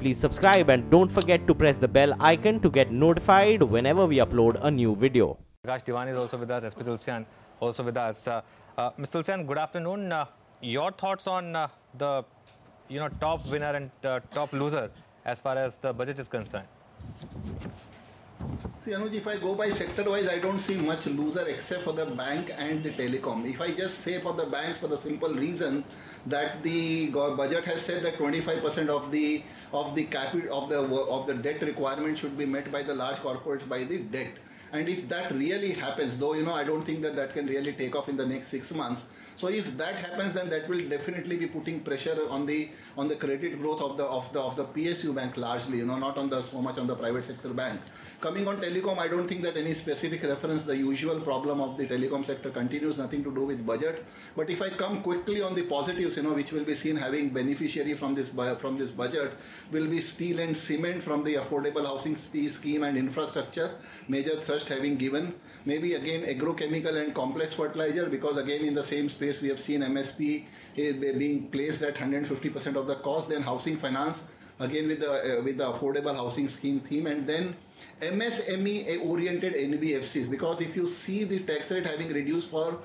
please subscribe and don't forget to press the bell icon to get notified whenever we upload a new video. Prakash Diwan is also with us, SP Tulsian also with us. Mr. Tulsian, good afternoon. Your thoughts on the top winner and top loser as far as the budget is concerned? See, Anuj, if I go by sector-wise, I don't see much loser except for the bank and the telecom. If I just say for the banks, for the simple reason that the budget has said that 25% of the debt requirement should be met by the large corporates by the debt. And if that really happens, though I don't think that can really take off in the next 6 months. So if that happens, then that will definitely be putting pressure on the credit growth of the PSU bank largely, not on so much on the private sector bank. Coming on telecom, I don't think that any specific reference, the usual problem of the telecom sector continues, nothing to do with budget. But if I come quickly on the positives, which will be seen having beneficiary from this budget, will be steel and cement from the affordable housing scheme and infrastructure, major thrust having given. Maybe again agrochemical and complex fertilizer, because again in the same space we have seen MSP being placed at 150% of the cost. Then housing finance, again with the affordable housing scheme theme, and then MSME oriented NBFCs, because if you see the tax rate having reduced to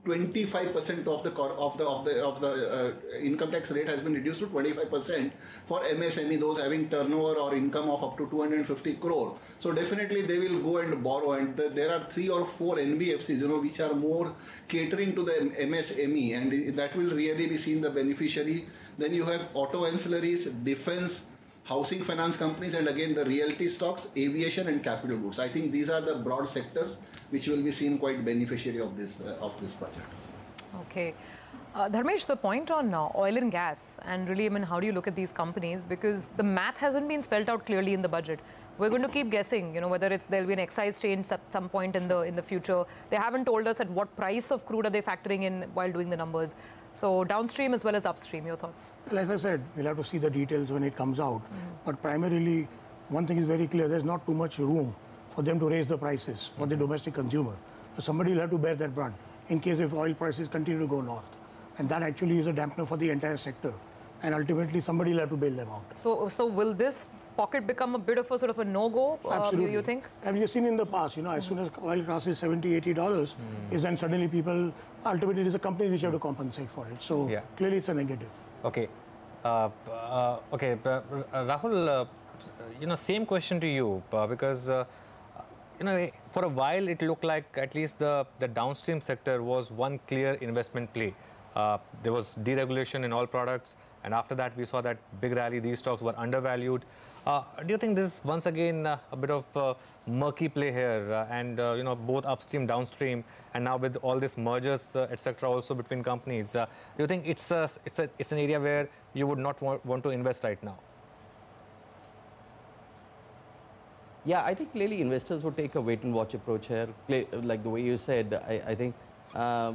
25% of the income tax rate has been reduced to 25% for MSME, those having turnover or income of up to 250 crore. So definitely they will go and borrow, and there are 3 or 4 NBFCs, which are more catering to the MSME, and that will really be seen the beneficiary. Then you have auto ancillaries, defense, housing finance companies, and again the realty stocks, aviation and capital goods. I think these are the broad sectors which will be seen quite beneficiary of this budget. Okay. Dharmesh, the point on oil and gas, and really, how do you look at these companies? Because the math hasn't been spelled out clearly in the budget. We're going to keep guessing, whether there'll be an excise change at some point in the future. They haven't told us at what price of crude are they factoring in while doing the numbers. So downstream as well as upstream, your thoughts? Well, as I said, we'll have to see the details when it comes out. But primarily, one thing is very clear, there's not too much room for them to raise the prices for the domestic consumer. So somebody will have to bear that brunt in case if oil prices continue to go north. And that actually is a dampener for the entire sector. And ultimately, somebody will have to bail them out. So will this pocket become a bit of a sort of a no-go, you think? And we've seen in the past, as soon as oil crosses $70, $80, is when suddenly people, ultimately it is a company which have to compensate for it. So clearly it's a negative. Okay. Rahul, same question to you, because for a while it looked like at least the downstream sector was one clear investment play. There was deregulation in all products, and after that we saw that big rally. These stocks were undervalued. Do you think this is once again a bit of murky play here, and both upstream, downstream, and now with all these mergers, etc., also between companies, do you think it's an area where you would not want to invest right now? Yeah, I think clearly investors would take a wait-and-watch approach here. Like the way you said, I think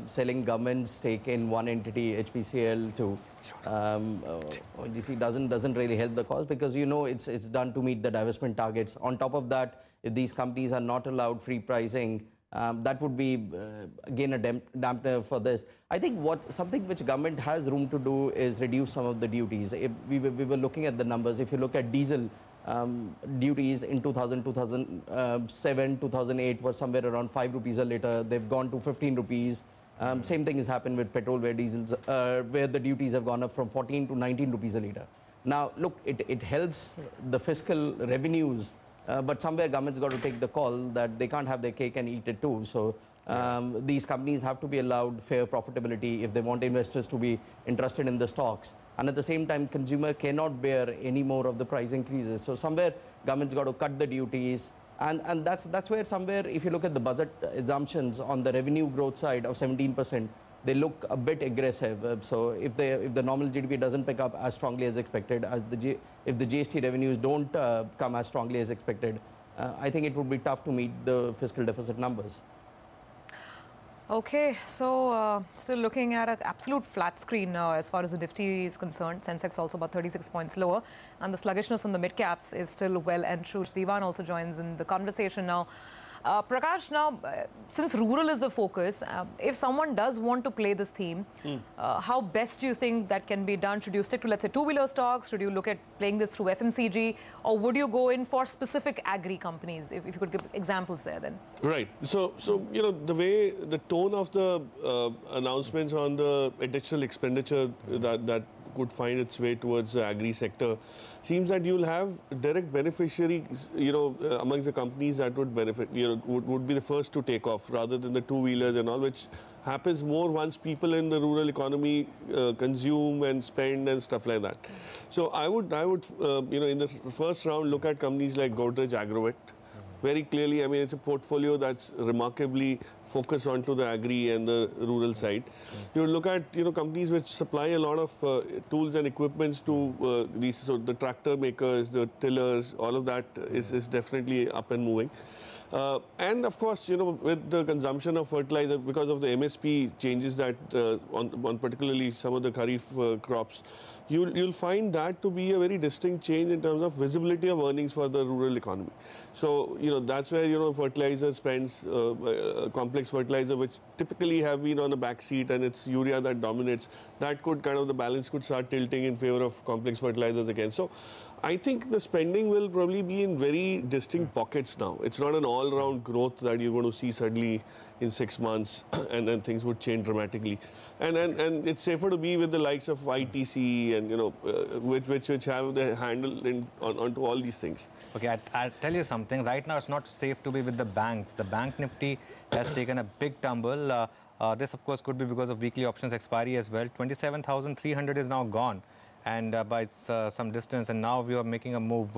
selling government stake in one entity, HPCL, to ONGC doesn't really help the cause, because it's done to meet the divestment targets. On top of that, if these companies are not allowed free pricing, that would be again a dampener for this. I think something which government has room to do is reduce some of the duties. If we were looking at the numbers. If you look at diesel, duties in 2007, 2008 was somewhere around 5 rupees a litre. They've gone to 15 rupees. Same thing has happened with petrol, where where the duties have gone up from 14 to 19 rupees a litre. Now, look, it helps the fiscal revenues, but somewhere government's got to take the call that they can't have their cake and eat it too. So these companies have to be allowed fair profitability if they want investors to be interested in the stocks. And at the same time, consumer cannot bear any more of the price increases. So somewhere government's got to cut the duties. And that's where somewhere, if you look at the budget assumptions on the revenue growth side of 17%, they look a bit aggressive. So if the nominal GDP doesn't pick up as strongly as expected, if the GST revenues don't come as strongly as expected, I think it would be tough to meet the fiscal deficit numbers. Okay, so still looking at an absolute flat screen as far as the Nifty is concerned. Sensex also about 36 points lower, and the sluggishness on the mid caps is still well and true. Diwan also joins in the conversation now. Prakash, now, since rural is the focus, if someone does want to play this theme, how best do you think that can be done? Should you stick to, let's say, two-wheeler stocks? Should you look at playing this through FMCG? Or would you go in for specific agri companies? If you could give examples there, then. Right. So you know, the tone of the announcements on the additional expenditure that could find its way towards the agri sector seems that you'll have direct beneficiaries, you know, amongst the companies that would benefit, you know, would be the first to take off rather than the two-wheelers and all, which happens more once people in the rural economy consume and spend and stuff like that. So I would you know, in the first round, look at companies like Godrej Agrovet. Very clearly, I mean, it's a portfolio that's remarkably focused onto the agri and the rural side. You look at, you know, companies which supply a lot of tools and equipments to these, so the tractor makers, the tillers, all of that is definitely up and moving. And of course, you know, with the consumption of fertilizer, because of the MSP changes that on particularly some of the kharif crops, you'll find that to be a very distinct change in terms of visibility of earnings for the rural economy. So, you know, that's where, you know, fertilizer spends, complex fertilizer, which typically have been on the back seat, and it's urea that dominates. That could kind of, the balance could start tilting in favor of complex fertilizers again. So I think the spending will probably be in very distinct pockets now. It's not an all-round growth that you're going to see suddenly in 6 months and then things would change dramatically. And it's safer to be with the likes of ITC and, you know, which have the handle onto all these things. Okay, I'll tell you something. Right now, it's not safe to be with the banks. The bank Nifty has taken a big tumble. This, of course, could be because of weekly options expiry as well. 27,300 is now gone, and by some distance. And now we are making a move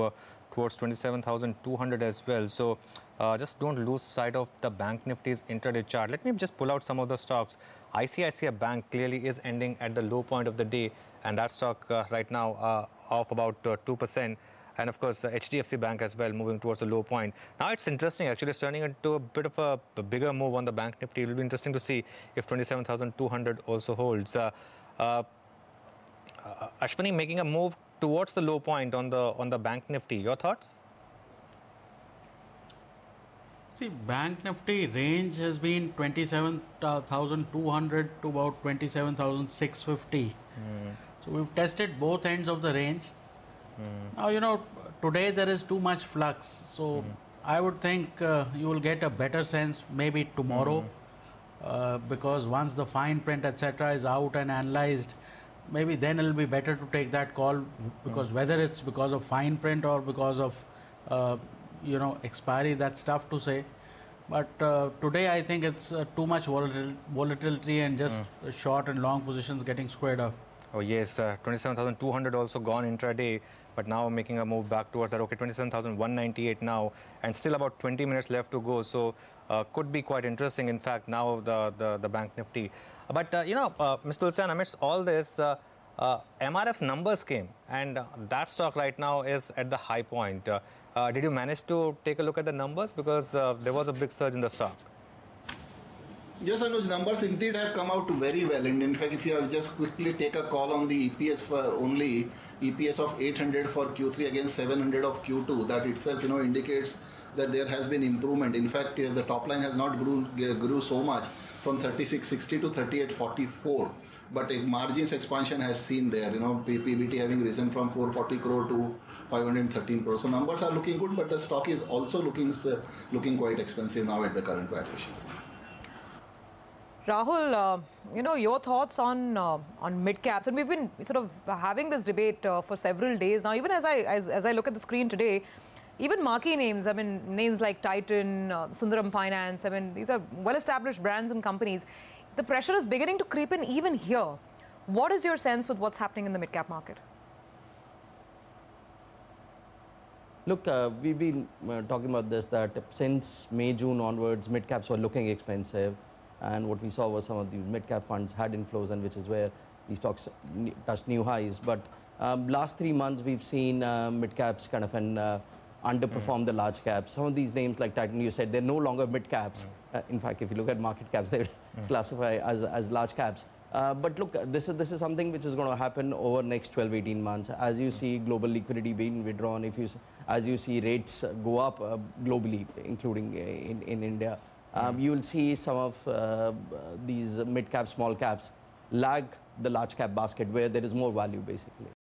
towards 27,200 as well. So just don't lose sight of the bank Nifty's intraday chart. Let me just pull out some of the stocks. ICICI Bank clearly is ending at the low point of the day, and that stock right now off about 2%. And of course, HDFC Bank as well, moving towards a low point. Now it's interesting, actually, it's turning into a bit of a bigger move on the bank Nifty. It will be interesting to see if 27,200 also holds. Ashwini making a move towards the low point on the bank Nifty. Your thoughts? See, bank Nifty range has been 27,200 to about 27,650. So we've tested both ends of the range. Now, you know, today there is too much flux. So I would think you will get a better sense maybe tomorrow because once the fine print, etc. is out and analyzed, maybe then it will be better to take that call, because whether it's because of fine print or because of, you know, expiry, that's tough to say. But today I think it's too much volatility and just short and long positions getting squared up. Oh yes, 27,200 also gone intraday, but now making a move back towards that. Okay, 27,198 now, and still about 20 minutes left to go. So could be quite interesting. In fact, now the bank Nifty. But you know, Mr. Tulsian, amidst all this, MRF's numbers came, and that stock right now is at the high point. Did you manage to take a look at the numbers, because there was a big surge in the stock? Yes, Anuj, numbers indeed have come out very well. And in fact, if you have just quickly take a call on the EPS for only EPS of 800 for Q3 against 700 of Q2, that itself, you know, indicates that there has been improvement. In fact, the top line has not grew so much from 3660 to 3844. But a margins expansion has seen there, you know, PBT having risen from 440 crore to 513 crore. So numbers are looking good, but the stock is also looking quite expensive now at the current valuations. Rahul, you know, your thoughts on mid caps, and we've been sort of having this debate for several days now. Even as I look at the screen today, even marquee names, I mean, names like Titan, Sundaram Finance, I mean, these are well-established brands and companies. The pressure is beginning to creep in even here. What is your sense with what's happening in the mid cap market? Look, we've been talking about this, that since May, June onwards, mid caps were looking expensive. And what we saw was some of the mid-cap funds had inflows, and which is where these stocks touched new highs. But last 3 months, we've seen mid-caps kind of underperform the large caps. Some of these names like Titan, you said, they're no longer mid-caps. In fact, if you look at market caps, they classify as large caps. But look, this is something which is going to happen over next 12-18 months. As you see global liquidity being withdrawn, as you see rates go up globally, including in India, you will see some of these mid-cap, small caps lag the large cap basket where there is more value basically.